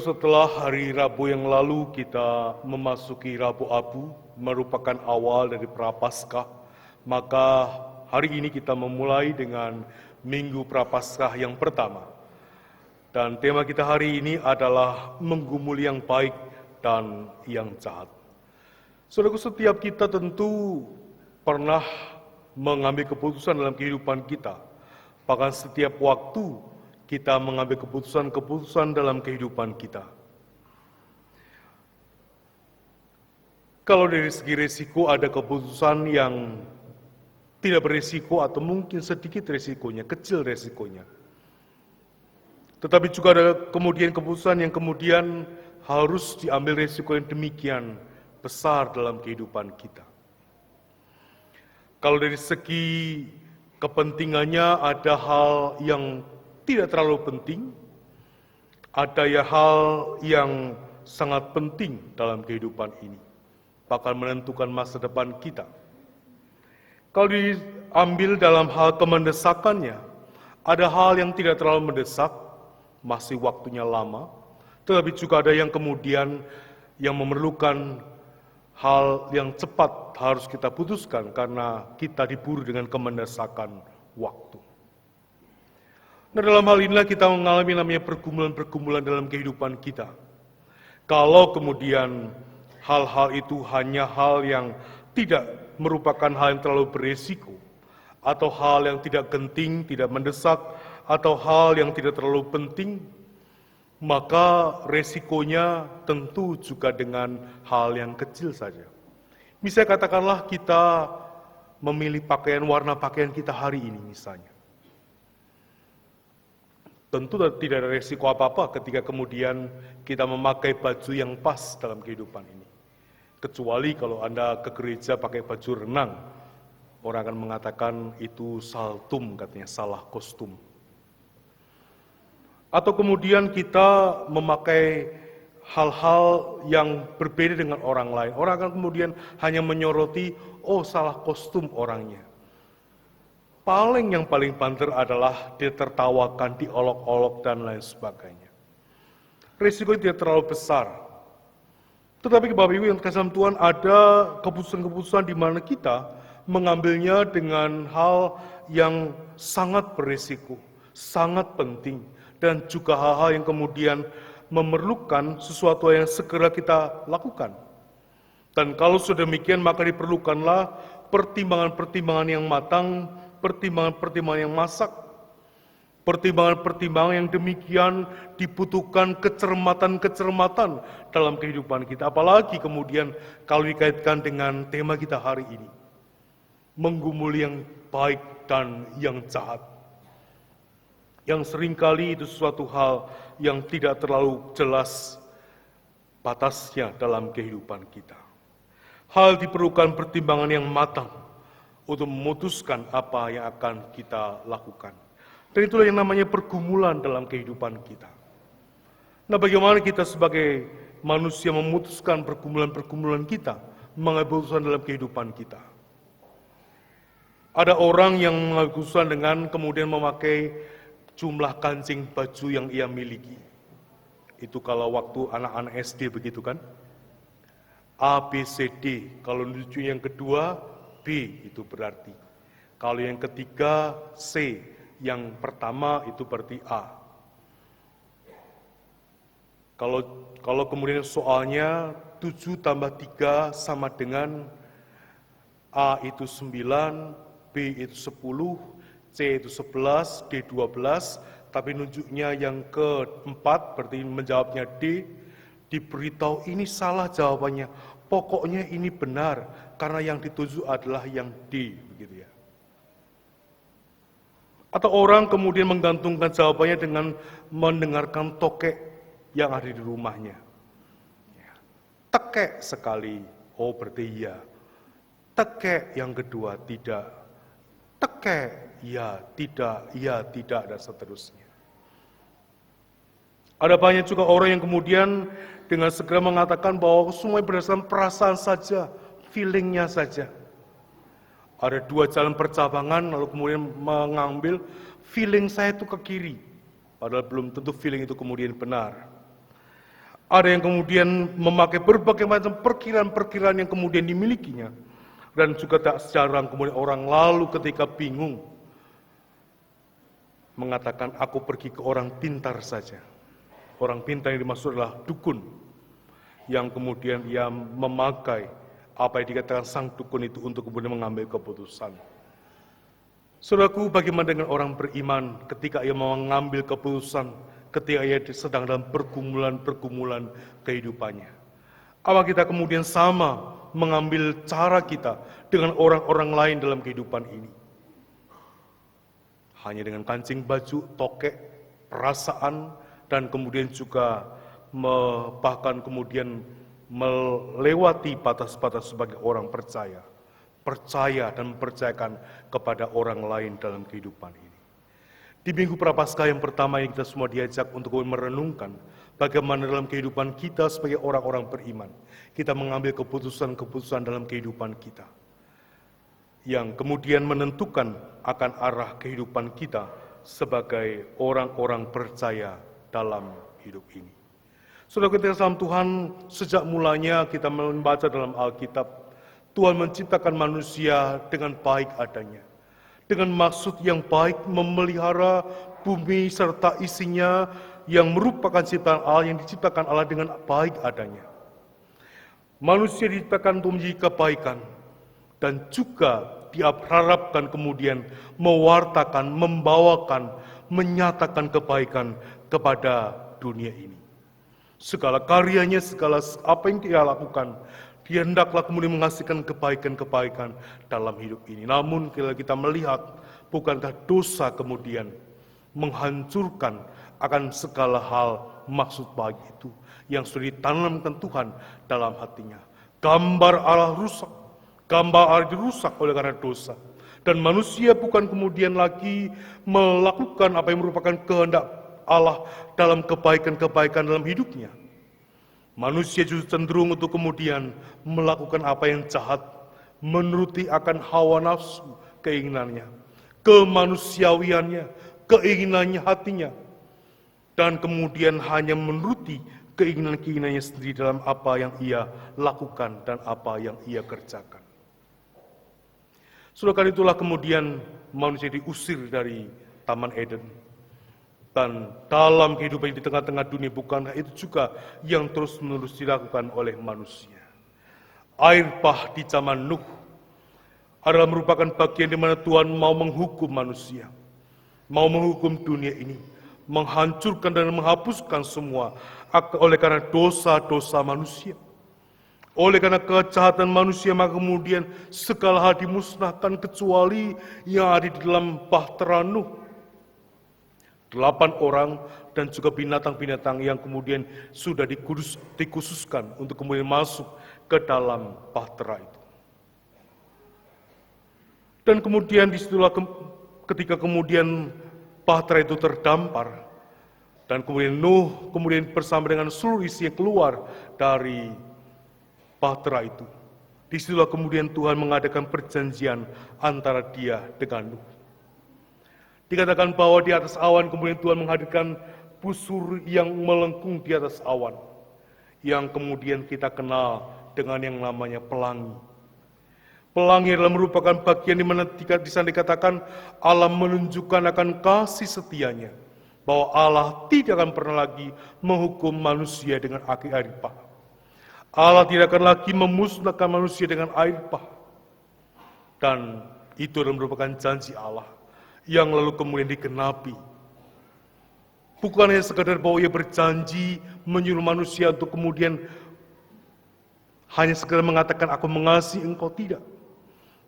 setelah hari Rabu yang lalu kita memasuki Rabu Abu, merupakan awal dari Prapaskah, maka hari ini kita memulai dengan Minggu Prapaskah yang pertama. Dan tema kita hari ini adalah menggumuli yang baik dan yang jahat. Saudaraku, setiap kita tentu pernah mengambil keputusan dalam kehidupan kita. Bahkan setiap waktu kita mengambil keputusan-keputusan dalam kehidupan kita. Kalau dari segi risiko ada keputusan yang tidak berisiko atau mungkin sedikit risikonya, kecil risikonya. Tetapi juga ada kemudian keputusan yang kemudian harus diambil risiko yang demikian besar dalam kehidupan kita. Kalau dari segi kepentingannya ada hal yang tidak terlalu penting, ada hal yang sangat penting dalam kehidupan ini, bakal menentukan masa depan kita. Kalau diambil dalam hal kemendesakannya, ada hal yang tidak terlalu mendesak, masih waktunya lama, tetapi juga ada yang kemudian yang memerlukan hal yang cepat harus kita putuskan karena kita diburu dengan kemendesakan waktu. Nah, dalam hal inilah kita mengalami namanya pergumulan-pergumulan dalam kehidupan kita. Kalau kemudian hal-hal itu hanya hal yang tidak merupakan hal yang terlalu beresiko, atau hal yang tidak genting, tidak mendesak, atau hal yang tidak terlalu penting, maka resikonya tentu juga dengan hal yang kecil saja. Misalnya katakanlah kita memilih warna pakaian kita hari ini misalnya. Tentu tidak ada resiko apa-apa ketika kemudian kita memakai baju yang pas dalam kehidupan ini. Kecuali kalau Anda ke gereja pakai baju renang, orang akan mengatakan itu saltum, katanya salah kostum. Atau kemudian kita memakai hal-hal yang berbeda dengan orang lain. Orang akan kemudian hanya menyoroti, oh salah kostum orangnya. Yang paling banter adalah ditertawakan, diolok-olok, dan lain sebagainya. Risiko tidak terlalu besar. Tetapi Bapak Ibu yang kasih Tuhan, ada keputusan-keputusan di mana kita mengambilnya dengan hal yang sangat berisiko, sangat penting, dan juga hal-hal yang kemudian memerlukan sesuatu yang segera kita lakukan. Dan kalau sudah demikian, maka diperlukanlah pertimbangan-pertimbangan yang matang, pertimbangan-pertimbangan yang masak, pertimbangan-pertimbangan yang demikian dibutuhkan kecermatan-kecermatan dalam kehidupan kita. Apalagi kemudian kalau dikaitkan dengan tema kita hari ini, menggumuli yang baik dan yang jahat. Yang seringkali itu suatu hal yang tidak terlalu jelas batasnya dalam kehidupan kita. Hal diperlukan pertimbangan yang matang untuk memutuskan apa yang akan kita lakukan. Dan itulah yang namanya pergumulan dalam kehidupan kita. Nah, bagaimana kita sebagai manusia memutuskan pergumulan-pergumulan kita, mengambil keputusan dalam kehidupan kita. Ada orang yang mengambil keputusan dengan kemudian memakai jumlah kancing baju yang ia miliki. Itu kalau waktu anak-anak SD begitu kan? A, B, C, D. Kalau menuju yang kedua, B itu berarti. Kalau yang ketiga, C. Yang pertama itu berarti A. Kalau kemudian soalnya 7 tambah 3 sama dengan A itu 9, B itu 10, C itu 11, D 12, tapi nunjuknya yang keempat, berarti menjawabnya D, diberitahu ini salah jawabannya, pokoknya ini benar, karena yang dituju adalah yang D, begitu ya. Atau orang kemudian menggantungkan jawabannya dengan mendengarkan tokek yang ada di rumahnya. Tekek sekali, oh berarti iya. Tekek yang kedua, tidak. Tekek, ya tidak, dan seterusnya. Ada banyak juga orang yang kemudian dengan segera mengatakan bahwa semua berdasarkan perasaan saja, feelingnya saja. Ada 2 jalan percabangan, lalu kemudian mengambil feeling saya itu ke kiri. Padahal belum tentu feeling itu kemudian benar. Ada yang kemudian memakai berbagai macam perkiraan-perkiraan yang kemudian dimilikinya. Dan juga tak jarang kemudian orang lalu ketika bingung mengatakan, aku pergi ke orang pintar saja. Orang pintar yang dimaksud adalah dukun, yang kemudian ia memakai apa yang dikatakan sang dukun itu untuk kemudian mengambil keputusan. Saudaraku, bagaimana dengan orang beriman ketika ia mengambil keputusan, ketika ia sedang dalam pergumulan kehidupannya? Apa kita kemudian sama mengambil cara kita dengan orang-orang lain dalam kehidupan ini? Hanya dengan kancing baju, tokek, perasaan, dan kemudian juga bahkan kemudian melewati batas-batas sebagai orang percaya. Percaya dan mempercayakan kepada orang lain dalam kehidupan ini. Di Minggu Prapaskah yang pertama yang kita semua diajak untuk merenungkan bagaimana dalam kehidupan kita sebagai orang-orang beriman, kita mengambil keputusan-keputusan dalam kehidupan kita, yang kemudian menentukan akan arah kehidupan kita sebagai orang-orang percaya dalam hidup ini. Saudara kita dalam Tuhan, sejak mulanya kita membaca dalam Alkitab, Tuhan menciptakan manusia dengan baik adanya. Dengan maksud yang baik memelihara bumi serta isinya yang merupakan ciptaan Allah, yang diciptakan Allah dengan baik adanya. Manusia diciptakan untuk menjadi kebaikan dan juga diharapkan kemudian mewartakan, membawakan, menyatakan kebaikan kepada dunia ini. Segala karyanya, segala apa yang dia lakukan, dia hendaklah kemudian menghasilkan kebaikan-kebaikan dalam hidup ini. Namun kita melihat, bukankah dosa kemudian menghancurkan akan segala hal maksud baik itu yang sudah ditanamkan Tuhan dalam hatinya. Gambar Allah rusak, gambar Allah dirusak oleh karena dosa. Dan manusia bukan kemudian lagi melakukan apa yang merupakan kehendak Allah dalam kebaikan-kebaikan dalam hidupnya. Manusia justru cenderung untuk kemudian melakukan apa yang jahat, menuruti akan hawa nafsu, keinginannya, kemanusiawiannya, keinginannya hatinya, dan kemudian hanya menuruti keinginan-keinginannya sendiri dalam apa yang ia lakukan dan apa yang ia kerjakan. Saudara, itulah kemudian manusia diusir dari Taman Eden. Dan dalam kehidupan di tengah-tengah dunia, bukankah itu juga yang terus-menerus dilakukan oleh manusia? Air bah di zaman Nuh adalah merupakan bagian di mana Tuhan mau menghukum manusia, mau menghukum dunia ini, menghancurkan dan menghapuskan semua oleh karena dosa-dosa manusia. Oleh karena kejahatan manusia, maka kemudian segala hal dimusnahkan kecuali yang ada di dalam bahtera Nuh. 8 orang dan juga binatang-binatang yang kemudian sudah dikhususkan untuk kemudian masuk ke dalam bahtera itu. Dan kemudian disitulah ketika kemudian bahtera itu terdampar, dan kemudian Nuh kemudian bersama dengan seluruh isinya keluar dari bahtera itu. Disitulah kemudian Tuhan mengadakan perjanjian antara dia dengan Nuh. Dikatakan bahwa di atas awan kemudian Tuhan menghadirkan busur yang melengkung di atas awan, yang kemudian kita kenal dengan yang namanya pelangi. Pelangi adalah merupakan bagian di mana di sana dikatakan Allah menunjukkan akan kasih setianya, bahwa Allah tidak akan pernah lagi menghukum manusia dengan air bah. Allah tidak akan lagi memusnahkan manusia dengan air bah. Dan itu adalah merupakan janji Allah yang lalu kemudian digenapi. Bukan hanya sekadar bahwa ia berjanji menyuruh manusia untuk kemudian hanya sekadar mengatakan aku mengasihi engkau, tidak.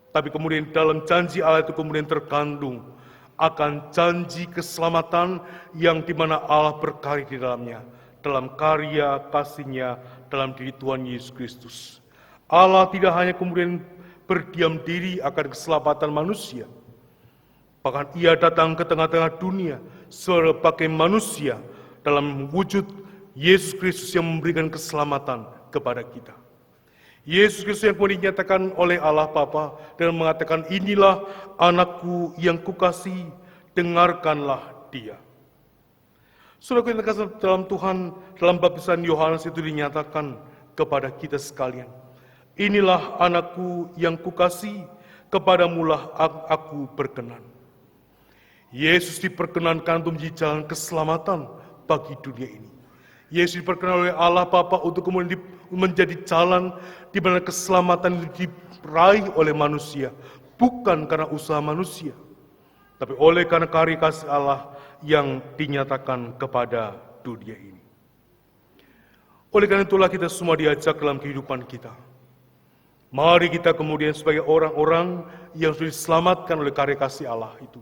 Tapi kemudian dalam janji Allah itu kemudian terkandung akan janji keselamatan yang dimana Allah berkarya di dalamnya, dalam karya kasih-Nya dalam diri Tuhan Yesus Kristus. Allah tidak hanya kemudian berdiam diri akan keselamatan manusia, bahkan ia datang ke tengah-tengah dunia sebagai manusia dalam wujud Yesus Kristus yang memberikan keselamatan kepada kita. Yesus Kristus yang kemudian dinyatakan oleh Allah Bapa dan mengatakan, inilah anakku yang kukasihi, dengarkanlah dia. Saudaraku yang terkasih dalam Tuhan, dalam baptisan Yohanes itu dinyatakan kepada kita sekalian, inilah anakku yang kukasihi, kepadamulah aku berkenan. Yesus diperkenankan untuk menjadi jalan keselamatan bagi dunia ini. Yesus diperkenankan oleh Allah Bapa untuk kemudian menjadi jalan di mana keselamatan itu diraih oleh manusia, bukan karena usaha manusia, tapi oleh karena karya kasih Allah yang dinyatakan kepada dunia ini. Oleh karena itulah kita semua diajak dalam kehidupan kita. Mari kita kemudian sebagai orang-orang yang sudah diselamatkan oleh karya kasih Allah itu,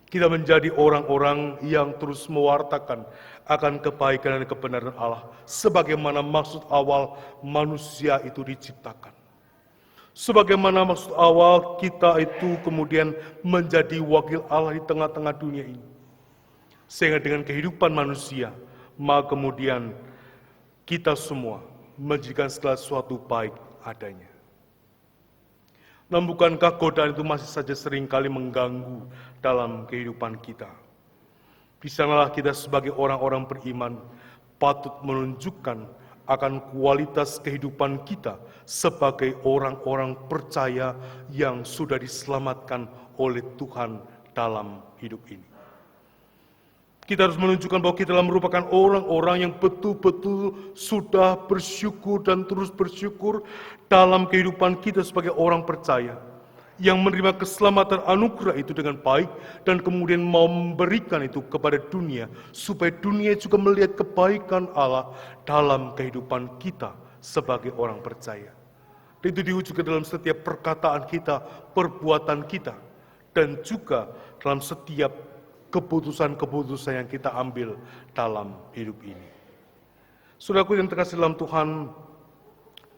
kita menjadi orang-orang yang terus mewartakan akan kebaikan dan kebenaran Allah, sebagaimana maksud awal manusia itu diciptakan. Sebagaimana maksud awal kita itu kemudian menjadi wakil Allah di tengah-tengah dunia ini. Sehingga dengan kehidupan manusia, maka kemudian kita semua menjadikan segala sesuatu baik adanya. Namun bukankah godaan itu masih saja seringkali mengganggu dalam kehidupan kita? Di sanalah kita sebagai orang-orang beriman patut menunjukkan akan kualitas kehidupan kita sebagai orang-orang percaya yang sudah diselamatkan oleh Tuhan dalam hidup ini. Kita harus menunjukkan bahwa kita merupakan orang-orang yang betul-betul sudah bersyukur dan terus bersyukur dalam kehidupan kita sebagai orang percaya, yang menerima keselamatan anugerah itu dengan baik dan kemudian mau memberikan itu kepada dunia, supaya dunia juga melihat kebaikan Allah dalam kehidupan kita sebagai orang percaya. Dan itu diwujudkan dalam setiap perkataan kita, perbuatan kita, dan juga dalam setiap keputusan-keputusan yang kita ambil dalam hidup ini. Saudaraku yang terkasih dalam Tuhan,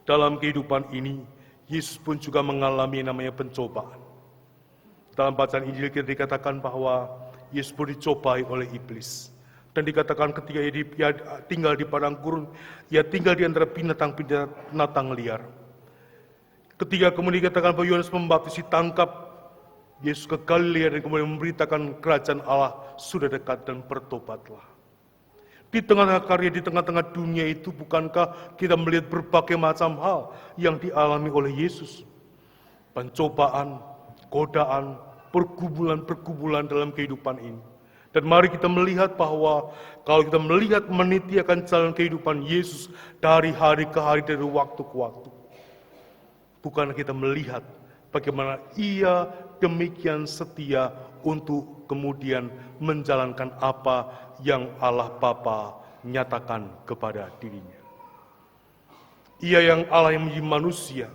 dalam kehidupan ini, Yesus pun juga mengalami namanya pencobaan. Dalam bacaan Injil kita dikatakan bahwa Yesus pun dicobai oleh iblis. Dan dikatakan ketika ia tinggal di padang gurun, ia tinggal di antara binatang liar. Ketika kemudian dikatakan bahwa Yohanes Pembaptis ditangkap, Yesus ke Galilea dan kemudian memberitakan kerajaan Allah sudah dekat dan bertobatlah. Di tengah-tengah karya, di tengah-tengah dunia itu, bukankah kita melihat berbagai macam hal yang dialami oleh Yesus? Pencobaan, godaan, pergumulan-pergumulan dalam kehidupan ini. Dan mari kita melihat bahwa kalau kita melihat meniti akan jalan kehidupan Yesus dari hari ke hari, dari waktu ke waktu, bukan kita melihat bagaimana ia demikian setia untuk kemudian menjalankan apa yang Allah Bapa nyatakan kepada dirinya. Ia yang Allah yang menjadi manusia,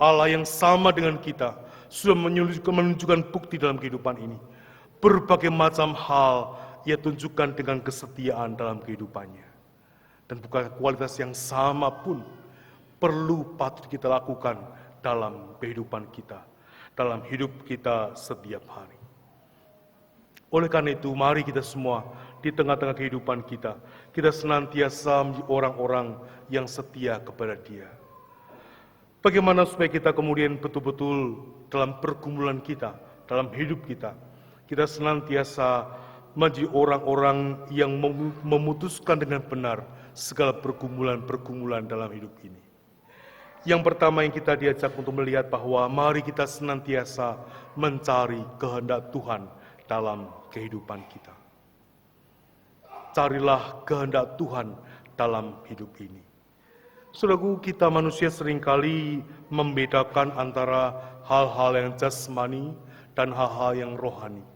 Allah yang sama dengan kita, sudah menunjukkan bukti dalam kehidupan ini. Berbagai macam hal ia tunjukkan dengan kesetiaan dalam kehidupannya. Dan bukan kualitas yang sama pun perlu patut kita lakukan dalam kehidupan kita, dalam hidup kita setiap hari. Oleh karena itu, mari kita semua di tengah-tengah kehidupan kita senantiasa menjadi orang-orang yang setia kepada Dia. Bagaimana supaya kita kemudian betul-betul dalam pergumulan kita, dalam hidup kita senantiasa menjadi orang-orang yang memutuskan dengan benar segala pergumulan-pergumulan dalam hidup ini. Yang pertama yang kita diajak untuk melihat bahwa mari kita senantiasa mencari kehendak Tuhan dalam kehidupan kita. Carilah kehendak Tuhan dalam hidup ini. Saudaraku, kita manusia seringkali membedakan antara hal-hal yang jasmani dan hal-hal yang rohani.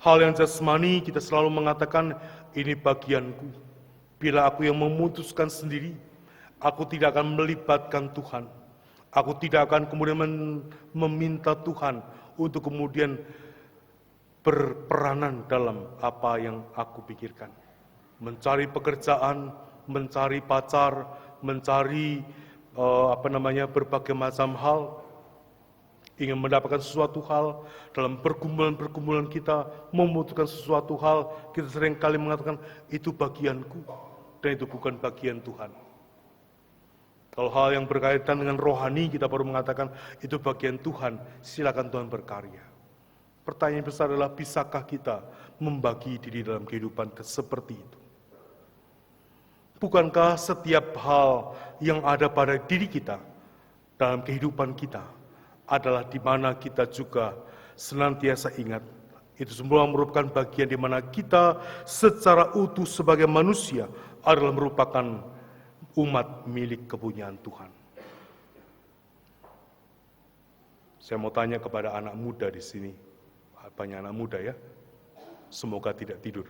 Hal yang jasmani kita selalu mengatakan, ini bagianku. Bila aku yang memutuskan sendiri, aku tidak akan melibatkan Tuhan. Aku tidak akan kemudian meminta Tuhan untuk kemudian berperanan dalam apa yang aku pikirkan. Mencari pekerjaan, mencari pacar, mencari berbagai macam hal, ingin mendapatkan sesuatu hal, dalam pergumulan-pergumulan kita, memutuskan sesuatu hal, kita seringkali mengatakan, itu bagianku, dan itu bukan bagian Tuhan. Kalau hal yang berkaitan dengan rohani, kita baru mengatakan, itu bagian Tuhan, silakan Tuhan berkarya. Pertanyaan besar adalah, bisakah kita membagi diri dalam kehidupan seperti itu? Bukankah setiap hal yang ada pada diri kita, dalam kehidupan kita, adalah di mana kita juga senantiasa ingat, itu semua merupakan bagian di mana kita secara utuh sebagai manusia adalah merupakan umat milik kepunyaan Tuhan. Saya mau tanya kepada anak muda di sini, banyak anak muda ya, semoga tidak tidur.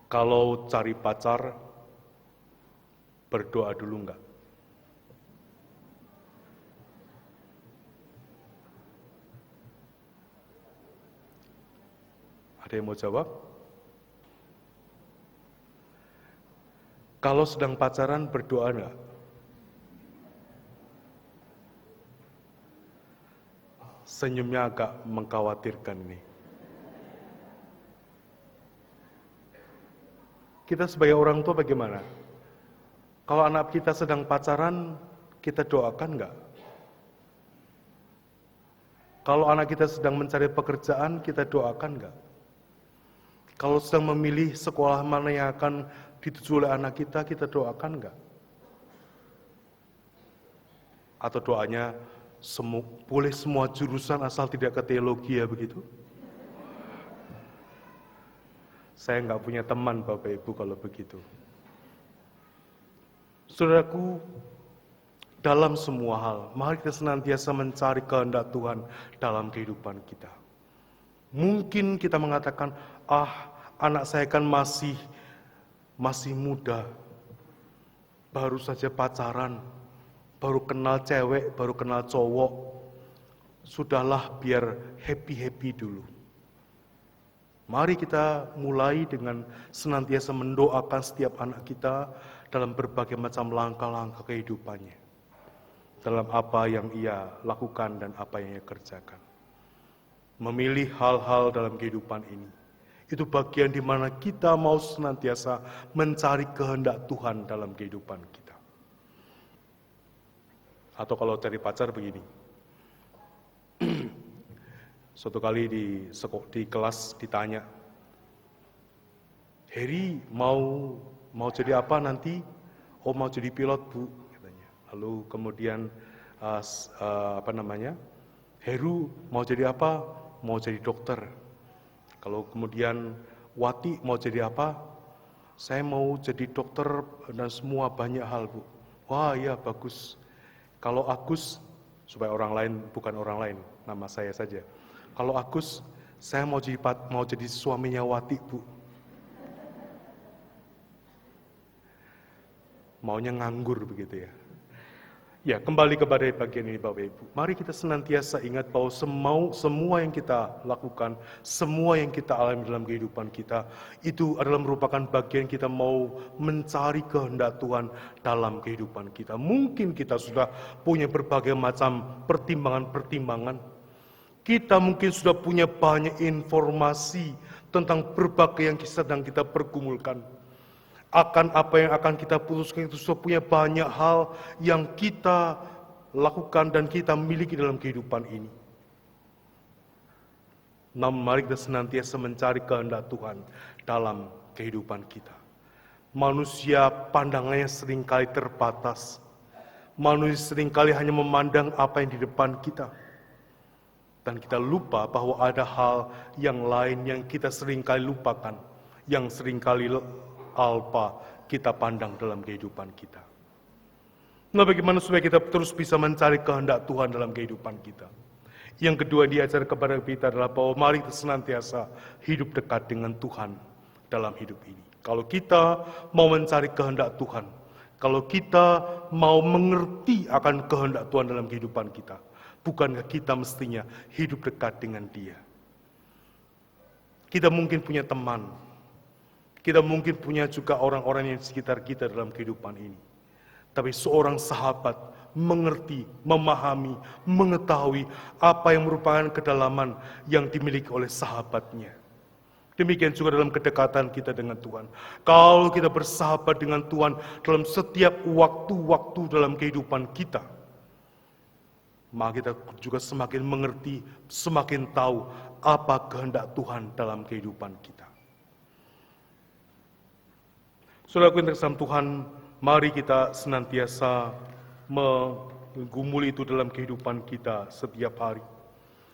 Kalau cari pacar, berdoa dulu enggak? Ada yang mau jawab? Kalau sedang pacaran, berdoa enggak? Senyumnya agak mengkhawatirkan nih. Kita sebagai orang tua bagaimana? Kalau anak kita sedang pacaran, kita doakan enggak? Kalau anak kita sedang mencari pekerjaan, kita doakan enggak? Kalau sedang memilih sekolah mana yang akan dituju oleh anak kita doakan enggak? Atau doanya, boleh semua jurusan asal tidak ke teologi ya begitu? Saya nggak punya teman Bapak Ibu kalau begitu. Saudaraku, dalam semua hal, mari kita senantiasa mencari kehendak Tuhan dalam kehidupan kita. Mungkin kita mengatakan, anak saya kan masih muda, baru saja pacaran, baru kenal cewek, baru kenal cowok, sudahlah biar happy-happy dulu. Mari kita mulai dengan senantiasa mendoakan setiap anak kita dalam berbagai macam langkah-langkah kehidupannya. Dalam apa yang ia lakukan dan apa yang ia kerjakan. Memilih hal-hal dalam kehidupan ini. Itu bagian di mana kita mau senantiasa mencari kehendak Tuhan dalam kehidupan kita. Atau kalau cari pacar begini. Suatu kali di kelas ditanya, Heri mau jadi apa nanti? Oh mau jadi pilot Bu, katanya. Lalu kemudian Heru mau jadi apa? Mau jadi dokter. Kalau kemudian Wati mau jadi apa? Saya mau jadi dokter dan semua banyak hal Bu. Wah ya bagus. Kalau Agus, supaya orang lain bukan orang lain, nama saya saja. Kalau Agus, saya mau jadi suaminya Wati, Bu. Maunya nganggur begitu ya. Ya, kembali kepada bagian ini Bapak Ibu. Mari kita senantiasa ingat bahwa semua yang kita lakukan, semua yang kita alami dalam kehidupan kita, itu adalah merupakan bagian kita mau mencari kehendak Tuhan dalam kehidupan kita. Mungkin kita sudah punya berbagai macam pertimbangan-pertimbangan. Kita mungkin sudah punya banyak informasi tentang berbagai yang sedang kita pergumulkan. Akan apa yang akan kita putuskan itu sudah punya banyak hal yang kita lakukan dan kita miliki dalam kehidupan ini. Namun mari kita senantiasa mencari kehendak Tuhan dalam kehidupan kita. Manusia pandangannya seringkali terbatas. Manusia seringkali hanya memandang apa yang di depan kita. Dan kita lupa bahwa ada hal yang lain yang kita seringkali lupakan, yang seringkali alpa kita pandang dalam kehidupan kita. Nah, bagaimana supaya kita terus bisa mencari kehendak Tuhan dalam kehidupan kita? Yang kedua diajar kepada kita adalah bahwa mari kita senantiasa hidup dekat dengan Tuhan dalam hidup ini. Kalau kita mau mencari kehendak Tuhan, kalau kita mau mengerti akan kehendak Tuhan dalam kehidupan kita, bukankah kita mestinya hidup dekat dengan Dia? Kita mungkin punya teman, kita mungkin punya juga orang-orang yang di sekitar kita dalam kehidupan ini. Tapi seorang sahabat mengerti, memahami, mengetahui apa yang merupakan kedalaman yang dimiliki oleh sahabatnya. Demikian juga dalam kedekatan kita dengan Tuhan. Kalau kita bersahabat dengan Tuhan dalam setiap waktu-waktu dalam kehidupan kita, maka kita juga semakin mengerti, semakin tahu apa kehendak Tuhan dalam kehidupan kita. Saudaraku yang terkasih Tuhan, mari kita senantiasa menggumuli itu dalam kehidupan kita setiap hari.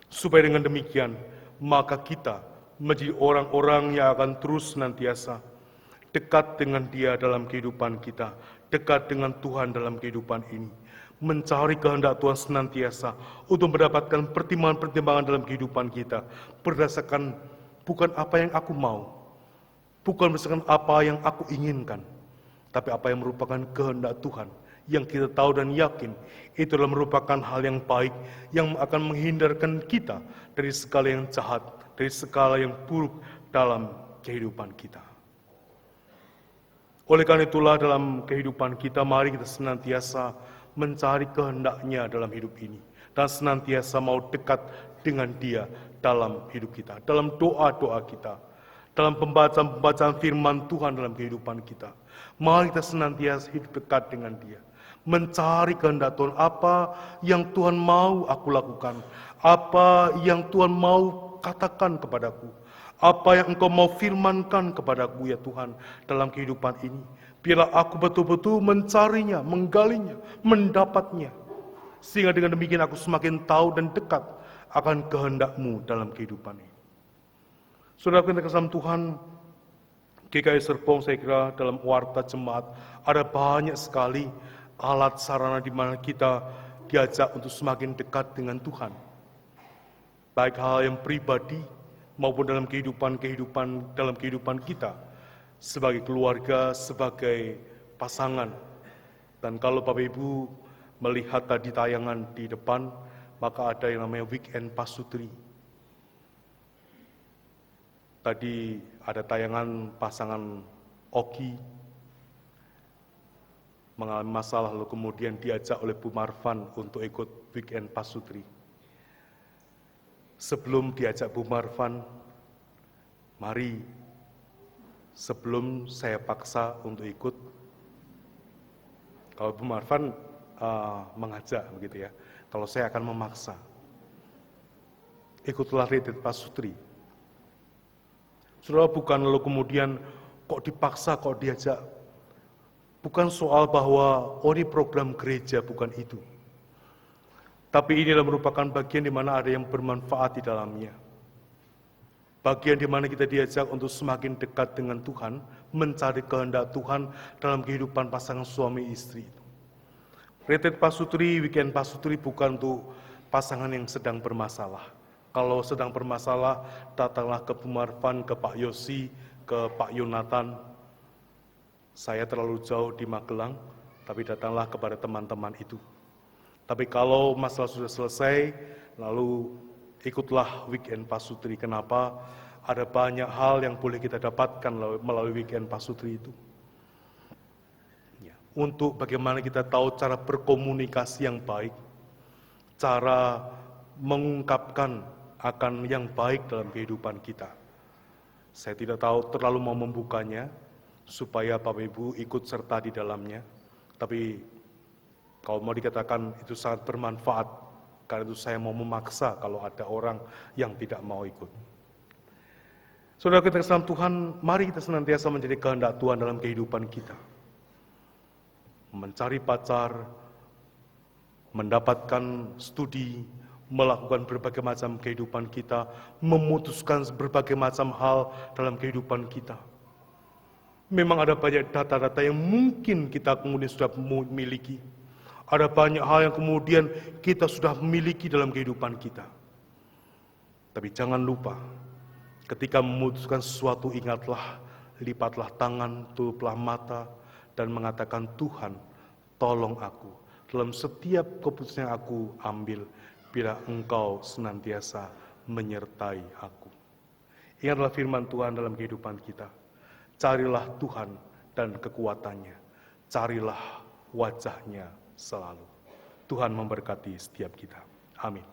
Supaya dengan demikian, maka kita menjadi orang-orang yang akan terus senantiasa dekat dengan Dia dalam kehidupan kita, dekat dengan Tuhan dalam kehidupan ini, mencari kehendak Tuhan senantiasa untuk mendapatkan pertimbangan-pertimbangan dalam kehidupan kita, berdasarkan bukan apa yang aku mau, bukan berdasarkan apa yang aku inginkan, tapi apa yang merupakan kehendak Tuhan, yang kita tahu dan yakin itu adalah merupakan hal yang baik, yang akan menghindarkan kita dari segala yang jahat, dari segala yang buruk dalam kehidupan kita. Oleh karena itulah dalam kehidupan kita, mari kita senantiasa mencari kehendak-Nya dalam hidup ini, dan senantiasa mau dekat dengan Dia dalam hidup kita, dalam doa-doa kita, dalam pembacaan firman Tuhan dalam kehidupan kita. Mari kita senantiasa hidup dekat dengan Dia, mencari kehendak Tuhan, apa yang Tuhan mau aku lakukan, apa yang Tuhan mau katakan kepadaku, apa yang Engkau mau firmankan kepadaku ya Tuhan dalam kehidupan ini. Biarlah aku betul-betul mencarinya, menggalinya, mendapatnya. Sehingga dengan demikian aku semakin tahu dan dekat akan kehendak-Mu dalam kehidupan ini. Saudara yang terkasih Tuhan, GKI Serpong saya kira dalam warta jemaat ada banyak sekali alat sarana di mana kita diajak untuk semakin dekat dengan Tuhan. Baik hal yang pribadi maupun dalam kehidupan kita sebagai keluarga, sebagai pasangan. Dan kalau Bapak Ibu melihat tadi tayangan di depan, maka ada yang namanya Weekend Pasutri. Tadi ada tayangan pasangan Oki mengalami masalah, lalu kemudian diajak oleh Bu Marvan untuk ikut Weekend Pasutri. Sebelum diajak Bu Marvan, mari sebelum saya paksa untuk ikut, kalau Bu Marvan mengajak begitu ya, kalau saya akan memaksa, ikutlah Retreat Pasutri. Saudara, bukan lalu kemudian kok dipaksa, kok diajak. Bukan soal bahwa ini program gereja, bukan itu. Tapi ini adalah merupakan bagian di mana ada yang bermanfaat di dalamnya. Bagian di mana kita diajak untuk semakin dekat dengan Tuhan, mencari kehendak Tuhan dalam kehidupan pasangan suami istri. Retreat Pasutri, Weekend Pasutri bukan untuk pasangan yang sedang bermasalah. Kalau sedang bermasalah, datanglah ke Bu Marvan, ke Pak Yosi, ke Pak Yonatan. Saya terlalu jauh di Magelang, tapi datanglah kepada teman-teman itu. Tapi kalau masalah sudah selesai, lalu ikutlah Weekend Pasutri. Kenapa? Ada banyak hal yang boleh kita dapatkan melalui Weekend Pasutri itu. Ya. Untuk bagaimana kita tahu cara berkomunikasi yang baik, cara mengungkapkan akan yang baik dalam kehidupan kita. Saya tidak tahu terlalu mau membukanya, supaya Bapak Ibu ikut serta di dalamnya. Tapi kalau mau dikatakan itu sangat bermanfaat, karena itu saya mau memaksa kalau ada orang yang tidak mau ikut. Saudara kita dalam Tuhan, mari kita senantiasa menjadi kehendak Tuhan dalam kehidupan kita. Mencari pacar, mendapatkan studi, melakukan berbagai macam kehidupan kita, memutuskan berbagai macam hal dalam kehidupan kita. Memang ada banyak data-data yang mungkin kita kemudian sudah miliki. Ada banyak hal yang kemudian kita sudah miliki dalam kehidupan kita. Tapi jangan lupa, ketika memutuskan sesuatu ingatlah, lipatlah tangan, tutuplah mata, dan mengatakan, Tuhan, tolong aku dalam setiap keputusan yang aku ambil, bila Engkau senantiasa menyertai aku. Ingatlah firman Tuhan dalam kehidupan kita. Carilah Tuhan dan kekuatannya. Carilah wajah-Nya selalu. Tuhan memberkati setiap kita. Amin.